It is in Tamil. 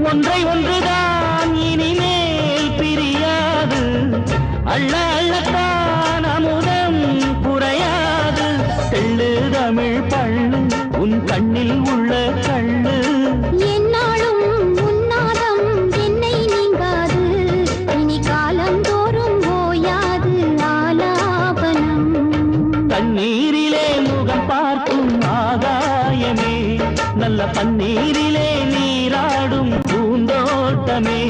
ஒன்றை ஒன்றுதான் இனிமேல் பிரியாது அள்ள அள்ளத்தான் அமுதம் குறையாது தெள்ளு தமிழ் பள்ளு உன் கண்ணில் உள்ள கள்ளு என்னாலும் உன்னாதம் என்னை நீங்காது இனி காலம் தோறும் ஓயாது ஆலாபனம் தண்ணீரிலே முகம் பார்க்கும் ஆகாயமே நல்ல பன்னீரிலே நீராடும் பூந்தோட்டமே